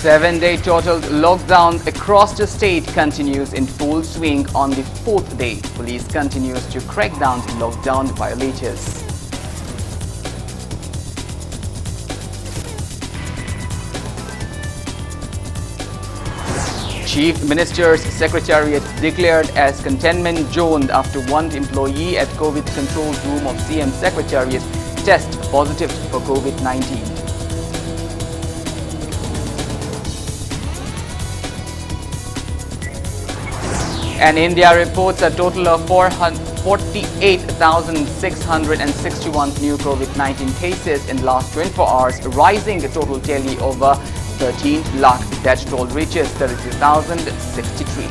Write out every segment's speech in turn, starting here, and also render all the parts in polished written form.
7-day total lockdown across the state continues in full swing on the 4th day. Police continues to crack down on lockdown violators. Chief Minister's Secretariat declared as containment zone after one employee at COVID control room of CM Secretariat test positive for COVID-19. And India reports a total of 48,661 new COVID-19 cases in the last 24 hours, rising the total tally over 13 lakh. That toll reaches 33,063.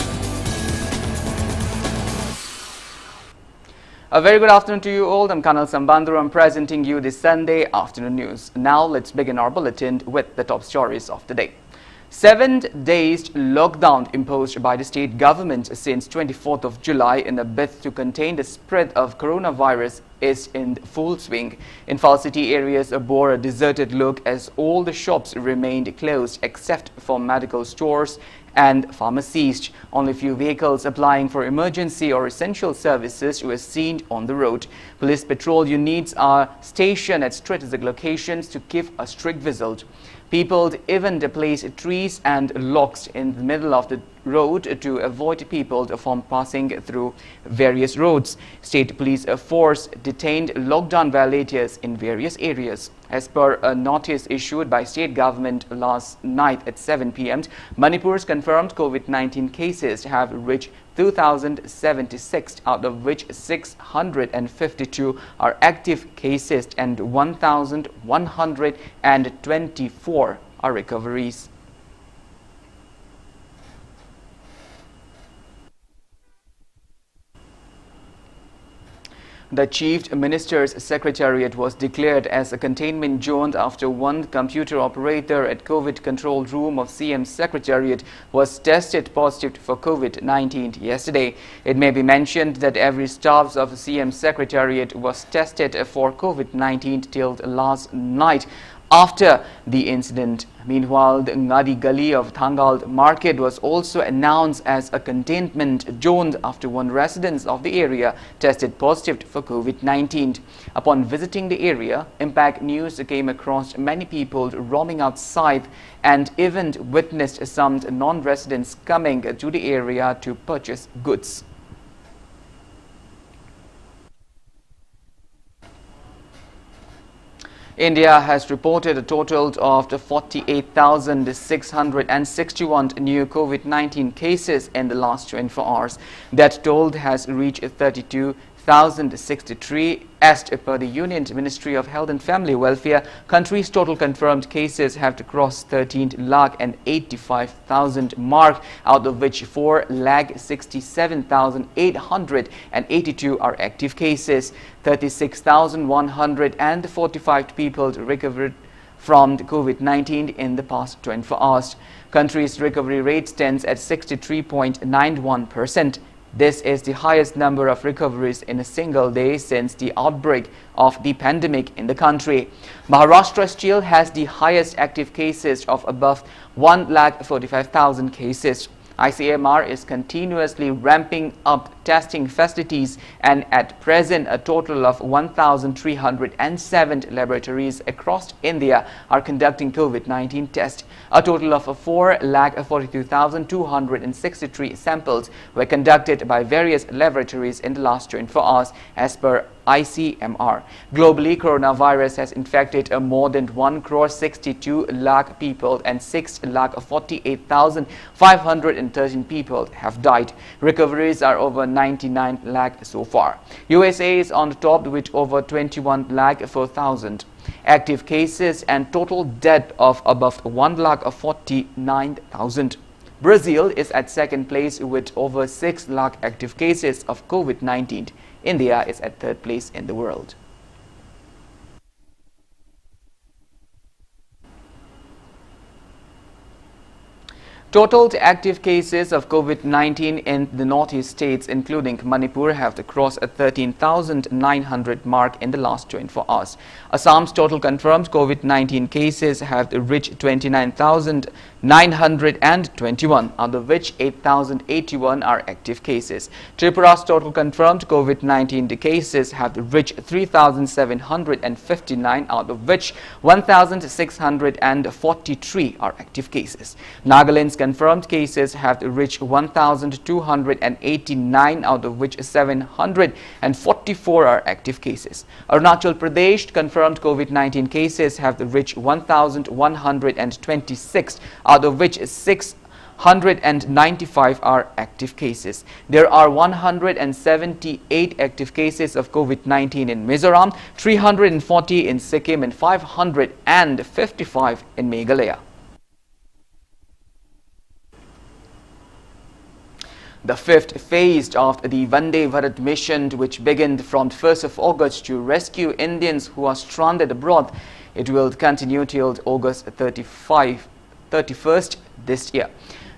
A very good afternoon to you all. I'm KANEL SHAMBANDURAM presenting you the Sunday afternoon news. Now let's begin our bulletin with the top stories of the day. 7 days lockdown imposed by the state government since 24th of July in a bid to contain the spread of coronavirus is in full swing. In Fall City areas bore a deserted look as all the shops remained closed except for medical stores and pharmacies. Only few vehicles applying for emergency or essential services were seen on the road. Police patrol units are stationed at strategic locations to keep a strict vigilant. People even placed trees and logs in the middle of the road to avoid people from passing through various roads. State police force detained lockdown violators in various areas. As per a notice issued by state government last night at 7 p.m., Manipur's confirmed COVID-19 cases have reached 2,076, out of which 652 are active cases and 1,124 are recoveries. The Chief Minister's Secretariat was declared as a containment zone after one computer operator at COVID control room of CM Secretariat was tested positive for COVID-19 yesterday. It may be mentioned that every staff of CM Secretariat was tested for COVID-19 till last night after the incident. Meanwhile, the Ngadi Gali of Thangal market was also announced as a containment zone after one resident of the area tested positive for COVID-19. Upon visiting the area, Impact News came across many people roaming outside and even witnessed some non-residents coming to the area to purchase goods. India has reported a total of 48,661 new COVID-19 cases in the last 24 hours. That toll has reached 32,063 as per the Union Ministry of Health and Family Welfare. Country's total confirmed cases have crossed 13,85,000 mark, out of which 4,67,882 are active cases. 36,145 people recovered from COVID-19 in the past 24 hours. Country's recovery rate stands at 63.91%. This is the highest number of recoveries in a single day since the outbreak of the pandemic in the country. Maharashtra still has the highest active cases of above 1,45,000 cases. ICMR is continuously ramping up testing facilities, and at present a total of 1,307 laboratories across India are conducting COVID-19 tests. A total of 4,42,263 samples were conducted by various laboratories in the last 24 hours as per ICMR. Globally, coronavirus has infected more than 1,62 lakh people and 6,48,513 people have died. Recoveries are over 99 lakh so far. USA is on the top with over 21 lakh 4,000 active cases and total death of above 1,49,000. Brazil is at second place with over 6 lakh active cases of COVID-19. India is at third place in the world. Total active cases of COVID-19 in the northeast states, including Manipur, have crossed a 13,900 mark in the last 24 hours. Assam's total confirmed COVID-19 cases have reached 29,921, out of which 8,081 are active cases. Tripura's total confirmed COVID-19 cases have reached 3,759, out of which 1,643 are active cases. Nagaland's confirmed cases have reached 1,289, out of which 744 are active cases. Arunachal Pradesh confirmed COVID-19 cases have reached 1,126, out of which 695 are active cases. There are 178 active cases of COVID-19 in Mizoram, 340 in Sikkim, and 555 in Meghalaya. The fifth phase of the Vande Bharat mission, which began from 1st of August to rescue Indians who are stranded abroad, it will continue till August 31st this year.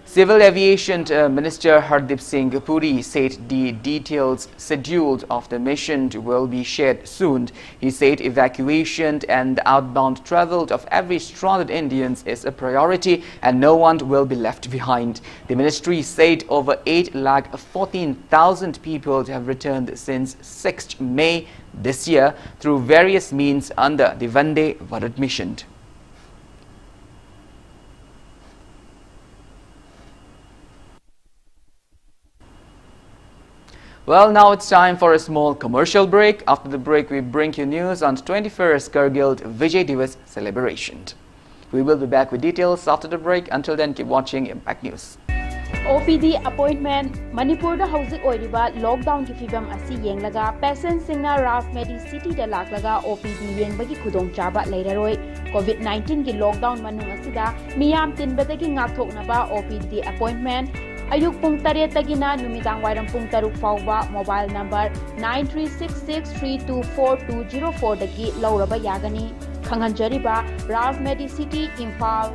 Civil Aviation Minister Hardeep Singh Puri said the details scheduled of the mission will be shared soon. He said evacuation and outbound travel of every stranded Indians is a priority and no one will be left behind. The ministry said over 8,14,000 people have returned since 6th May this year through various means under the Vande Bharat mission. Well, now it's time for a small commercial break. After the break, we bring you news on 21st Kargil Vijay Divas celebration. We will be back with details after the break. Until then, keep watching Impact News. OPD appointment Manipur da hauzik oiriba lockdown ki fibam asi yenglaga patient singna Raf Medi City da laklaga OPD yengbagi khudong chaba leiraroi COVID-19 ki lockdown manung asida miyam tinbadagi ngathoknaba OPD appointment Ayuk pung taret tagina numidang wairam pung taruk fauba mobile number 9366324204 dagi lauraba yagani khanganjariba Raf Medi City Imphal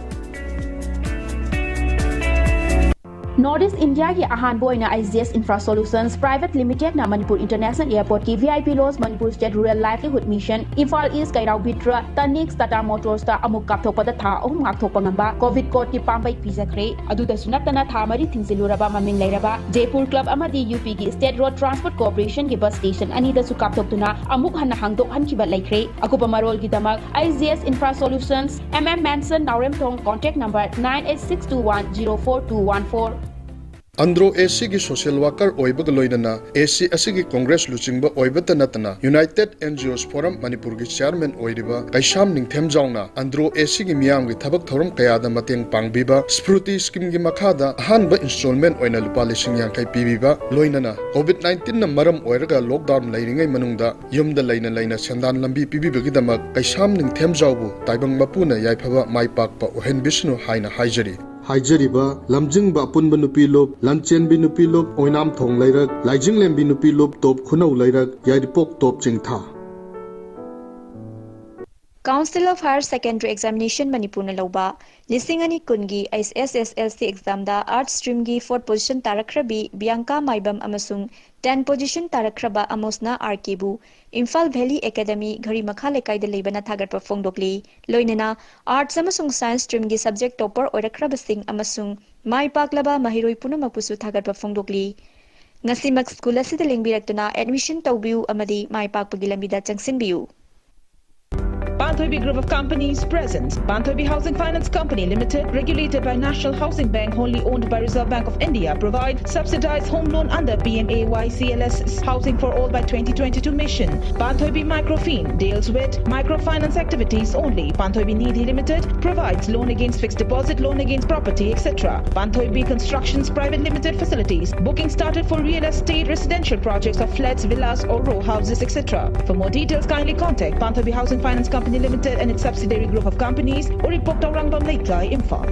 Northeast India ki ahan boy na IZS Infra Solutions Private Limited na Manipur International Airport ki VIP Laws Manipur State Rural Livelihood Mission Imphal East Kairau Bitra Tanix Tata Motors ta amuk kapthokpa da tha ahum ngakthokpa ngamba COVID code ki pambai pijakre aduda sunatana tha mari thingsiluraba maming leiraba Jaipur Club amadi UP ki State Road Transport Corporation ki bus station ani da su kapthoktuna amuk hanna hangdok hankiba leikre akupa marol ki damak IZS Infra Solutions MM Manson Naurem Thong contact number 9862104214 Andro AC की social worker ओइबग लोइनना AC असगी कांग्रेस लुचिंगबा ओइबत नतना united NGOs forum Manipur की chairman ओइरिबा कैशाम निंगथेम जाउना अंद्रो AC की मियाम की थबक थौरम कयादा मतेंग पांगबिबा स्फ्रुति स्कीम की मखादा अहानबा इंस्टॉलमेंट ओइना लुपा लिसिंग यांखै पीबिबा लोइनना कोविड-19 न मरम ओइरगा लॉकडाउन लैरिङै मनुंगदा युमदा लैना लैना सेंदान लंबी पीबिबगिदमक कैशाम निंगथेम जाउबु ताइबंग मपुना याइफबा माइपाकपा ओहेन बिष्णु हाइना हाइजरी हाइजरीबा लमजिंगबा पुनबा नुपी लोब लंचेनबी नुपी लोब ओइनाम थोंग लैरक लाइजिंग लेम्बी नुपी लोब टॉप खुनौ लैरक Yairipok Top Chingtha Council of Higher Secondary Examination Manipur na lauba Lisingani kungi SSSLC exam da art stream gi 4th position tarakrabi Bianca Maibam amasung 10 position tarakraba Amosna Arkebu Imphal Valley Academy Ghari Makha Lekai da lebana thagat pa phongdokli loinena arts amasung science stream gi subject topper orakraba sing amasung mai paklaba mahiroi punamakpusu thagat pa phongdokli ngasimak school asida lengbiratuna admission tawbiu amadi mai pakpagi lambida changsinbiu Banthoibi Group of Companies presents Banthoibi Housing Finance Company Limited, regulated by National Housing Bank, wholly owned by Reserve Bank of India, provide subsidized home loan under PMAYCLS Housing for All by 2022 mission. Banthoibi Microfin deals with microfinance activities only. Banthoibi Nidhi Limited provides loan against fixed deposit, loan against property, etc. Banthoibi Constructions Private Limited facilities. Booking started for real estate residential projects of flats, villas or row houses, etc. For more details, kindly contact Banthoibi Housing Finance Company Limited and its subsidiary group of companies or report Rangbam Leitlai Imphal.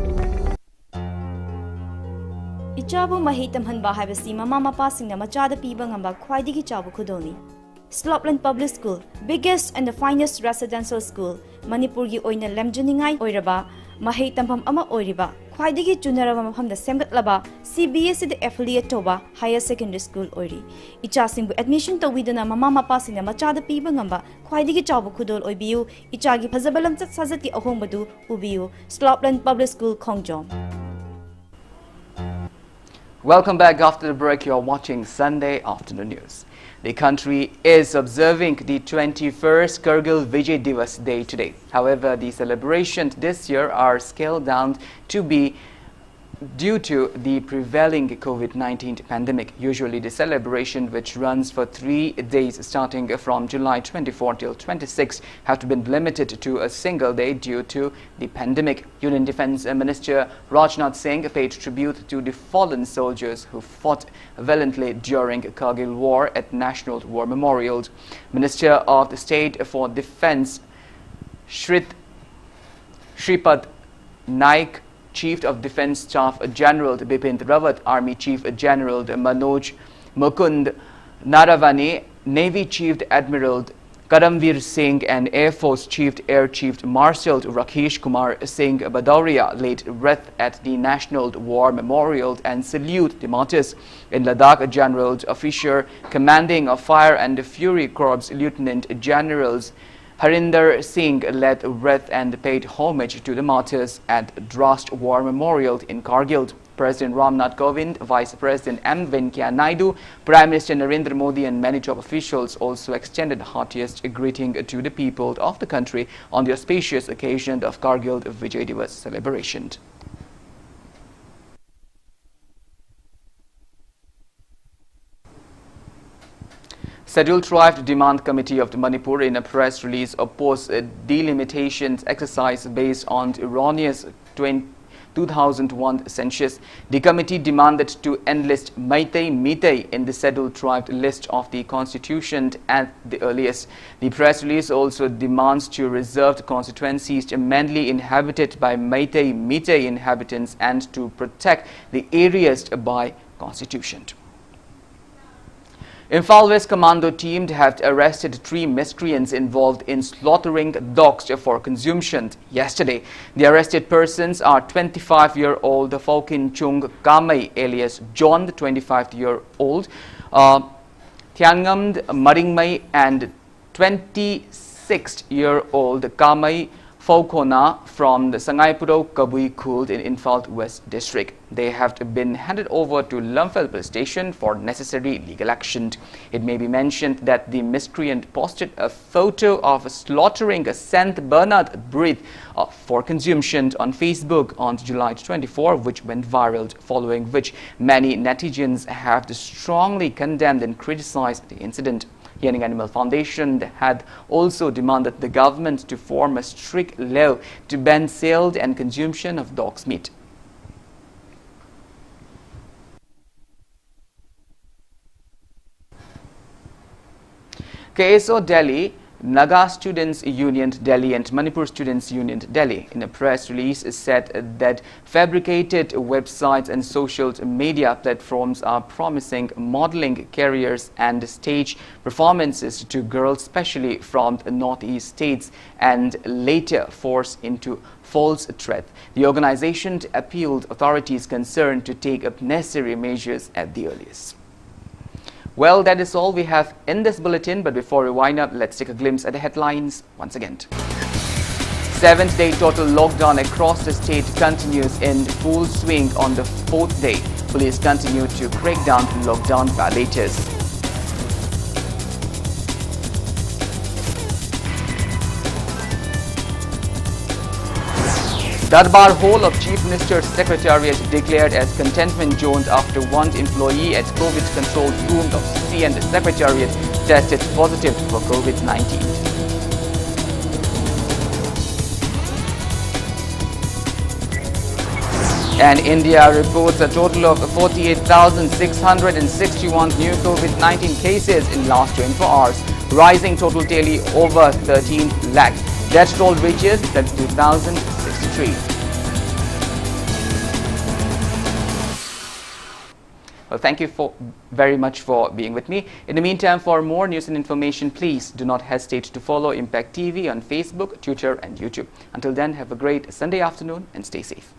Ichabu mahi tamhanba haibasi mama mapa singna machada piba ngamba khwaidigi chabu khudoni. Slopland Public School, biggest and the finest residential school, Manipur gi oina lemjuningai oiraba mahei tampam ama oiriba khwaidigi junaraba mafamda semgatlaba CBSE the affiliate toba higher secondary school oiri icha singbu admission tawidana mama mapa sina machada piba ngamba khwaidigi chawbu khudol oibiu ichagi phajabalam chat sajati ahongbadu ubiu Slopland Public School Khongjom. Welcome back. After the break, you're watching Sunday Afternoon News. The country is observing the 21st Kargil Vijay Divas Day today. However, the celebrations this year are scaled down to be due to the prevailing COVID-19 pandemic. Usually the celebration, which runs for 3 days starting from July 24 till 26, have to be limited to a single day due to the pandemic. Union Defence Minister Rajnath Singh paid tribute to the fallen soldiers who fought valiantly during Kargil War at National War Memorial. Minister of the State for Defence Shripad Naik, Chief of Defence Staff General Bipin Rawat, Army Chief General Manoj Mukund Naravane, Navy Chief Admiral Karamveer Singh and Air Force Air Chief Marshal Rakesh Kumar Singh Bhadauria laid wreath at the National War Memorial and salute the martyrs. In Ladakh, General Officer Commanding of Fire and Fury Corps Lieutenant Generals Harinder Singh led wreath and paid homage to the martyrs at Drast War Memorial in Kargil. President Ramnath Kovind, Vice President M. Venkaiah Naidu, Prime Minister Narendra Modi and many top officials also extended heartiest greeting to the people of the country on the auspicious occasion of Kargil Vijay Divas celebration. Scheduled Tribe Demand Committee of Manipur in a press release opposed a delimitation exercise based on erroneous 2001 census. The committee demanded to enlist Meitei in the scheduled tribe list of the constitution at the earliest. The press release also demands to reserve constituencies mainly inhabited by Meitei inhabitants and to protect the areas by constitution. Imphal West Commando team have arrested 3 miscreants involved in slaughtering dogs for consumption yesterday. The arrested persons are 25-year-old Falkin Chung Kamai alias John, the 25-year-old, Tiangamd Maringmai, and 26-year-old Kamai Faukona from the Sangaipuro Kabui Khuld in Imphal West District. They have been handed over to Lumphel Police Station for necessary legal action. It may be mentioned that the miscreant posted a photo of slaughtering a St. Bernard breed for consumption on Facebook on July 24, which went viral, following which many netizens have strongly condemned and criticized the incident. Hearing Animal Foundation had also demanded the government to form a strict law to ban sale and consumption of dog's meat. KSO Delhi, Naga Students Union Delhi and Manipur Students Union Delhi in a press release said that fabricated websites and social media platforms are promising modeling careers and stage performances to girls, especially from the northeast states, and later force into false threat. The organization appealed authorities concerned to take up necessary measures at the earliest. Well, that is all we have in this bulletin, but before we wind up, let's take a glimpse at the headlines once again. 7th-day total lockdown across the state continues in full swing on the 4th day. Police continue to crack down lockdown violators. Darbar Hall of Chief Minister's Secretariat declared as containment zones after one employee at COVID-controlled room of CN Secretariat tested positive for COVID-19. And India reports a total of 48,661 new COVID-19 cases in last 24 hours, rising total daily over 13 lakh. Death toll reaches 32,063. Well, thank you very much for being with me. In the meantime, for more news and information, please do not hesitate to follow Impact TV on Facebook, Twitter and YouTube. Until then, have a great Sunday afternoon and stay safe.